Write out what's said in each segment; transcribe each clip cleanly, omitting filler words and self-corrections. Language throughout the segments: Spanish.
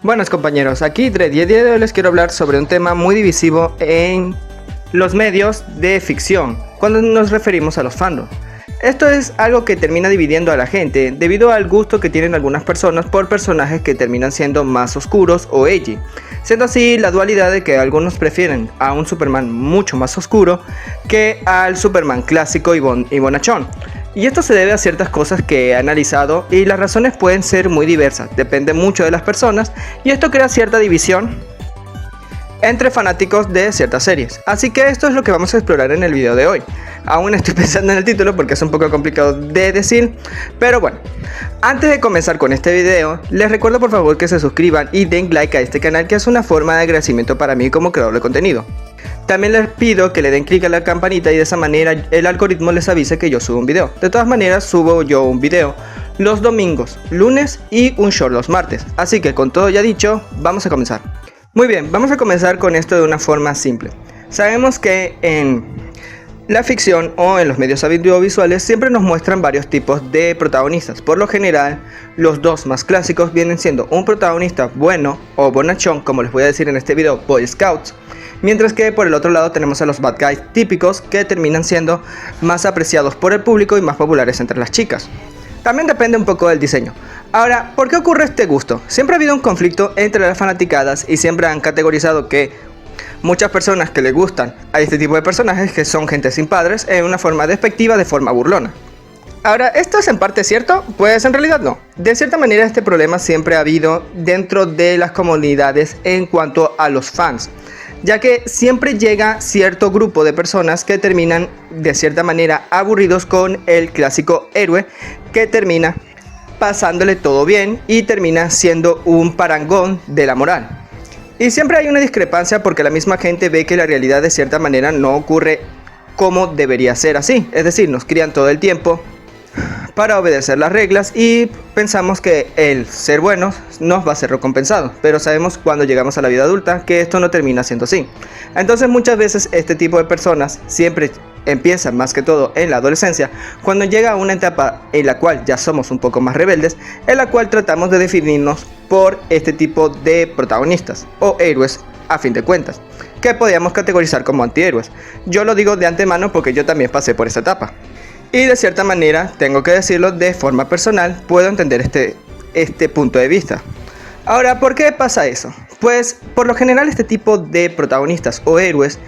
Buenos compañeros, aquí Dredd y el día de hoy les quiero hablar sobre un tema muy divisivo en los medios de ficción, cuando nos referimos a los fandoms. Esto es algo que termina dividiendo a la gente debido al gusto que tienen algunas personas por personajes que terminan siendo más oscuros o edgy, siendo así la dualidad de que algunos prefieren a un Superman mucho más oscuro que al Superman clásico y bonachón. Y esto se debe a ciertas cosas que he analizado y las razones pueden ser muy diversas, depende mucho de las personas y esto crea cierta división entre fanáticos de ciertas series. Así que esto es lo que vamos a explorar en el video de hoy. Aún estoy pensando en el título porque es un poco complicado de decir, pero bueno. Antes de comenzar con este video, les recuerdo por favor que se suscriban y den like a este canal, que es una forma de agradecimiento para mí como creador de contenido. También les pido que le den clic a la campanita y de esa manera el algoritmo les avise que yo subo un video. De todas maneras subo yo un video los domingos, lunes y un short los martes. Así que con todo ya dicho, vamos a comenzar. Muy bien, vamos a comenzar con esto de una forma simple. Sabemos que en la ficción o en los medios audiovisuales siempre nos muestran varios tipos de protagonistas. Por lo general, los dos más clásicos vienen siendo un protagonista bueno o bonachón, como les voy a decir en este video, Boy Scouts. Mientras que por el otro lado tenemos a los bad guys típicos que terminan siendo más apreciados por el público y más populares entre las chicas. También depende un poco del diseño. Ahora, ¿por qué ocurre este gusto? Siempre ha habido un conflicto entre las fanaticadas y siempre han categorizado que muchas personas que les gustan a este tipo de personajes, que son gente sin padres, en una forma despectiva, de forma burlona. Ahora, ¿esto es en parte cierto? Pues en realidad no. De cierta manera este problema siempre ha habido dentro de las comunidades en cuanto a los fans, ya que siempre llega cierto grupo de personas que terminan de cierta manera aburridos con el clásico héroe que termina pasándole todo bien y termina siendo un parangón de la moral. Y siempre hay una discrepancia porque la misma gente ve que la realidad de cierta manera no ocurre como debería ser así. Es decir, nos crían todo el tiempo para obedecer las reglas y pensamos que el ser buenos nos va a ser recompensado, pero sabemos cuando llegamos a la vida adulta que esto no termina siendo así. Entonces muchas veces este tipo de personas siempre empiezan más que todo en la adolescencia, cuando llega a una etapa en la cual ya somos un poco más rebeldes, en la cual tratamos de definirnos por este tipo de protagonistas o héroes a fin de cuentas, que podríamos categorizar como antihéroes. Yo lo digo de antemano porque yo también pasé por esa etapa. Y de cierta manera, tengo que decirlo de forma personal, puedo entender este punto de vista. Ahora, ¿por qué pasa eso? Pues por lo general este tipo de protagonistas o héroes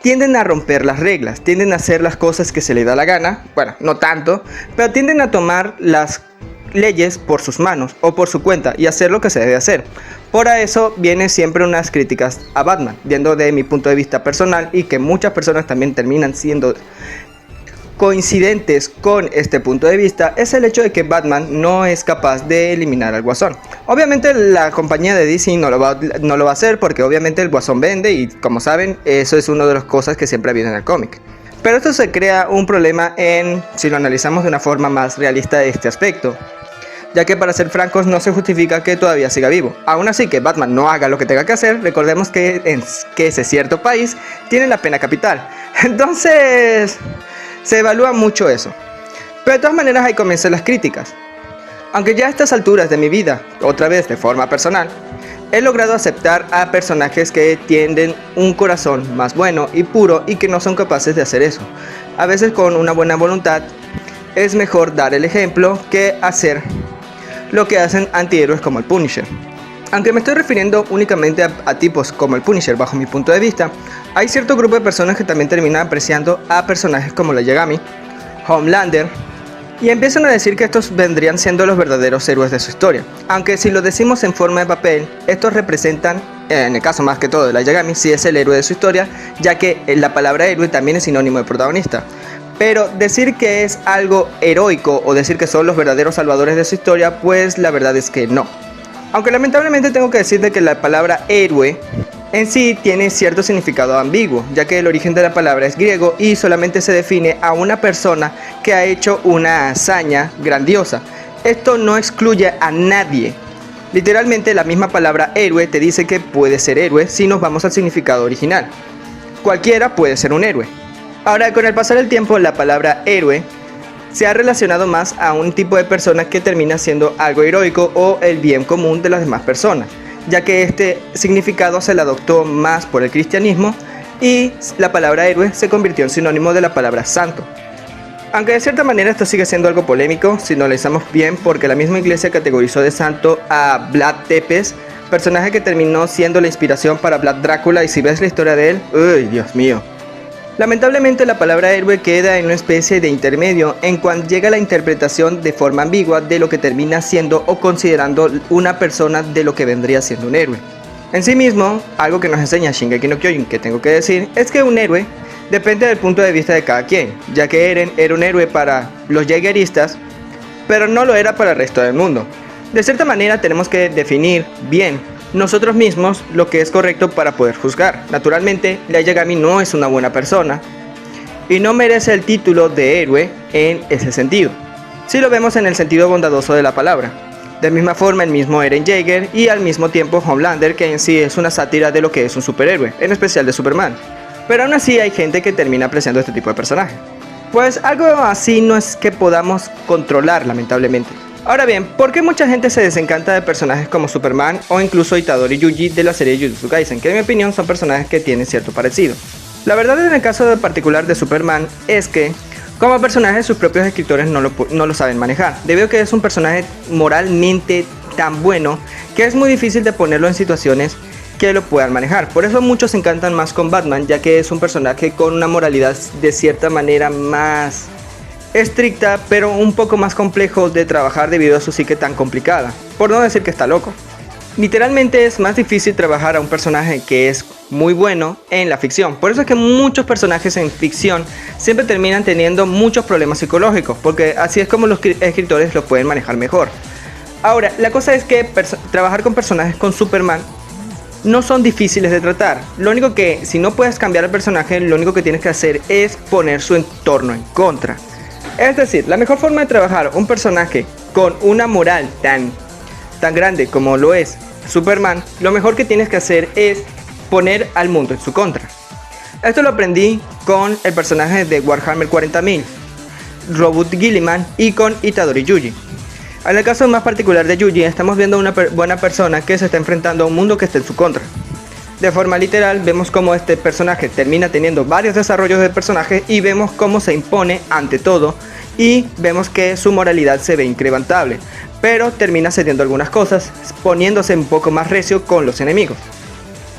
tienden a romper las reglas, tienden a hacer las cosas que se les da la gana, bueno, no tanto, pero tienden a tomar las leyes por sus manos o por su cuenta y hacer lo que se debe hacer. Por eso vienen siempre unas críticas a Batman, viendo de mi punto de vista personal y que muchas personas también terminan siendo coincidentes con este punto de vista, es el hecho de que Batman no es capaz de eliminar al Guasón. Obviamente la compañía de DC no lo va a hacer porque obviamente el Guasón vende y como saben eso es una de las cosas que siempre viene en el cómic. Pero esto se crea un problema si lo analizamos de una forma más realista de este aspecto, ya que para ser francos no se justifica que todavía siga vivo. Aún así que Batman no haga lo que tenga que hacer, recordemos que ese cierto país tiene la pena capital. Entonces se evalúa mucho eso. Pero de todas maneras ahí comienzan las críticas. Aunque ya a estas alturas de mi vida, otra vez de forma personal, he logrado aceptar a personajes que tienen un corazón más bueno y puro y que no son capaces de hacer eso. A veces con una buena voluntad es mejor dar el ejemplo que hacer lo que hacen antihéroes como el Punisher. Aunque me estoy refiriendo únicamente a tipos como el Punisher bajo mi punto de vista, hay cierto grupo de personas que también terminan apreciando a personajes como la Yagami, Homelander, y empiezan a decir que estos vendrían siendo los verdaderos héroes de su historia. Aunque si lo decimos en forma de papel, estos representan, en el caso más que todo de la Yagami, sí es el héroe de su historia, ya que la palabra héroe también es sinónimo de protagonista. Pero decir que es algo heroico o decir que son los verdaderos salvadores de su historia, pues la verdad es que no. Aunque lamentablemente tengo que decirte que la palabra héroe en sí tiene cierto significado ambiguo, ya que el origen de la palabra es griego y solamente se define a una persona que ha hecho una hazaña grandiosa. Esto no excluye a nadie. Literalmente la misma palabra héroe te dice que puede ser héroe si nos vamos al significado original. Cualquiera puede ser un héroe. Ahora, con el pasar del tiempo, la palabra héroe se ha relacionado más a un tipo de persona que termina siendo algo heroico o el bien común de las demás personas. ya que este significado se le adoptó más por el cristianismo y la palabra héroe se convirtió en sinónimo de la palabra santo. Aunque de cierta manera esto sigue siendo algo polémico si lo analizamos bien, porque la misma iglesia categorizó de santo a Vlad Tepes, personaje que terminó siendo la inspiración para Vlad Drácula, y si ves la historia de él, ¡uy, Dios mío! Lamentablemente la palabra héroe queda en una especie de intermedio en cuanto llega a la interpretación de forma ambigua de lo que termina siendo o considerando una persona de lo que vendría siendo un héroe. En sí mismo, algo que nos enseña Shingeki no Kyojin que tengo que decir es que un héroe depende del punto de vista de cada quien, ya que Eren era un héroe para los jaegeristas, pero no lo era para el resto del mundo. De cierta manera tenemos que definir bien nosotros mismos lo que es correcto para poder juzgar. Naturalmente, Light Yagami no es una buena persona y no merece el título de héroe en ese sentido, si lo vemos en el sentido bondadoso de la palabra. De misma forma, el mismo Eren Jaeger y al mismo tiempo Homelander, que en sí es una sátira de lo que es un superhéroe, en especial de Superman. Pero aún así hay gente que termina apreciando este tipo de personaje. Pues algo así no es que podamos controlar, lamentablemente. Ahora bien, ¿por qué mucha gente se desencanta de personajes como Superman o incluso Itadori Yuji de la serie Jujutsu Kaisen, que en mi opinión son personajes que tienen cierto parecido? La verdad en el caso particular de Superman es que como personaje sus propios escritores no lo saben manejar, debido a que es un personaje moralmente tan bueno que es muy difícil de ponerlo en situaciones que lo puedan manejar. Por eso muchos se encantan más con Batman, ya que es un personaje con una moralidad de cierta manera más estricta, pero un poco más complejo de trabajar debido a su psique tan complicada, por no decir que está loco. Literalmente es más difícil trabajar a un personaje que es muy bueno en la ficción. Por eso es que muchos personajes en ficción siempre terminan teniendo muchos problemas psicológicos, porque así es como los escritores lo pueden manejar mejor. Ahora, la cosa es que trabajar con personajes con Superman no son difíciles de tratar. Lo único que, si no puedes cambiar el personaje, lo único que tienes que hacer es poner su entorno en contra. Es decir, la mejor forma de trabajar un personaje con una moral tan grande como lo es Superman, lo mejor que tienes que hacer es poner al mundo en su contra. Esto lo aprendí con el personaje de Warhammer 40.000, Robot Gilliman, y con Itadori Yuji. En el caso más particular de Yuji, estamos viendo una buena persona que se está enfrentando a un mundo que está en su contra. De forma literal, vemos cómo este personaje termina teniendo varios desarrollos de personaje y vemos cómo se impone ante todo, y vemos que su moralidad se ve incrementable, pero termina cediendo algunas cosas, poniéndose un poco más recio con los enemigos.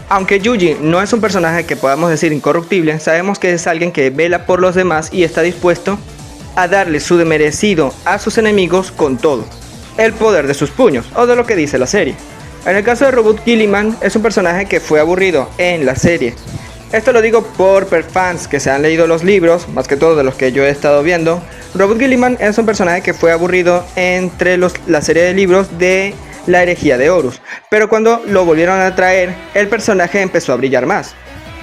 Aunque Yuji no es un personaje que podamos decir incorruptible, sabemos que es alguien que vela por los demás y está dispuesto a darle su merecido a sus enemigos con todo el poder de sus puños, o de lo que dice la serie. En el caso de Robot Gilliman, es un personaje que fue aburrido en la serie. Esto lo digo por fans que se han leído los libros, más que todo de los que yo he estado viendo. Robot Gilliman es un personaje que fue aburrido entre la serie de libros de la herejía de Horus, pero cuando lo volvieron a traer, el personaje empezó a brillar más.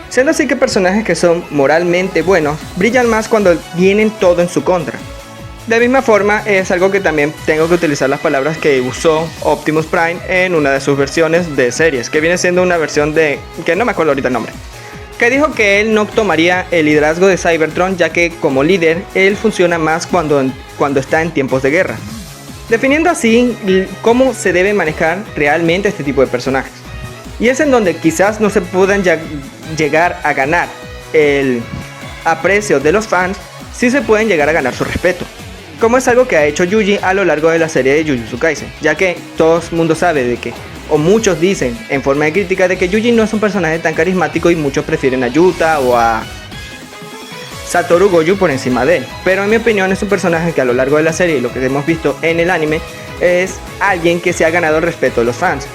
Siendo así que personajes que son moralmente buenos, brillan más cuando tienen todo en su contra. De misma forma, es algo que también tengo que utilizar las palabras que usó Optimus Prime en una de sus versiones de series, que viene siendo una versión de, que no me acuerdo ahorita el nombre, que dijo que él no tomaría el liderazgo de Cybertron, ya que como líder, él funciona más cuando está en tiempos de guerra, definiendo así cómo se debe manejar realmente este tipo de personajes. Y es en donde quizás no se puedan llegar a ganar el aprecio de los fans, sí se pueden llegar a ganar su respeto, como es algo que ha hecho Yuji a lo largo de la serie de Jujutsu Kaisen, ya que todo el mundo sabe de que, o muchos dicen en forma de crítica, de que Yuji no es un personaje tan carismático y muchos prefieren a Yuta o a Satoru Gojo por encima de él. Pero en mi opinión es un personaje que a lo largo de la serie y lo que hemos visto en el anime es alguien que se ha ganado el respeto de los fans.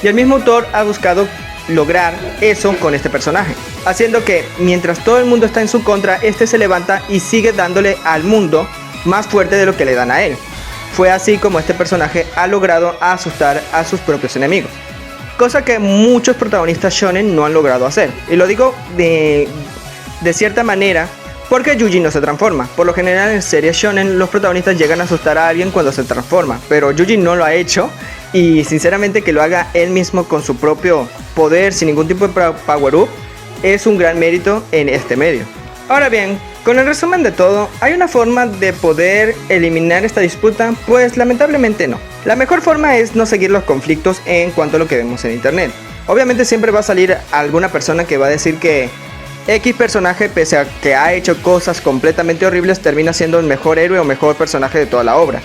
Y el mismo autor ha buscado lograr eso con este personaje, haciendo que mientras todo el mundo está en su contra, este se levanta y sigue dándole al mundo más fuerte de lo que le dan a él. Fue así como este personaje ha logrado asustar a sus propios enemigos, cosa que muchos protagonistas shonen no han logrado hacer. Y lo digo de cierta manera porque Yuji no se transforma. Por lo general en series shonen los protagonistas llegan a asustar a alguien cuando se transforma, pero Yuji no lo ha hecho, y sinceramente que lo haga él mismo con su propio poder sin ningún tipo de power up es un gran mérito en este medio. Ahora bien, con el resumen de todo, ¿hay una forma de poder eliminar esta disputa? Pues lamentablemente no. La mejor forma es no seguir los conflictos en cuanto a lo que vemos en internet. Obviamente siempre va a salir alguna persona que va a decir que X personaje, pese a que ha hecho cosas completamente horribles, termina siendo el mejor héroe o mejor personaje de toda la obra.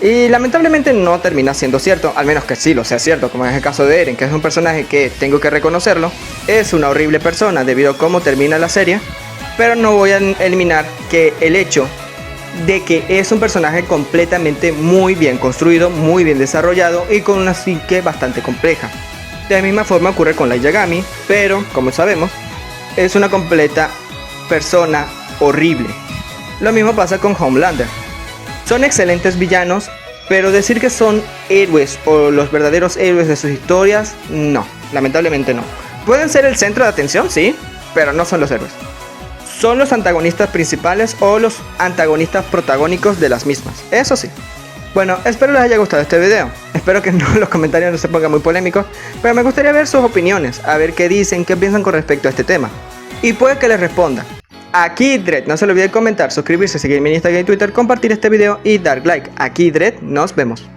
Y lamentablemente no termina siendo cierto, al menos que sí lo sea cierto, como es el caso de Eren, que es un personaje que, tengo que reconocerlo, es una horrible persona debido a cómo termina la serie, pero no voy a eliminar que el hecho de que es un personaje completamente muy bien construido, muy bien desarrollado y con una psique bastante compleja. De la misma forma ocurre con Light Yagami, pero como sabemos, es una completa persona horrible. Lo mismo pasa con Homelander. Son excelentes villanos, pero decir que son héroes o los verdaderos héroes de sus historias, no, lamentablemente no. Pueden ser el centro de atención, sí, pero no son los héroes. Son los antagonistas principales o los antagonistas protagónicos de las mismas, eso sí. Bueno, espero les haya gustado este video. Espero que los comentarios no se pongan muy polémicos, pero me gustaría ver sus opiniones, a ver qué dicen, qué piensan con respecto a este tema. Y puede que les responda. Aquí Dredd, no se olviden comentar, suscribirse, seguirme en Instagram y Twitter, compartir este video y dar like. Aquí Dredd, nos vemos.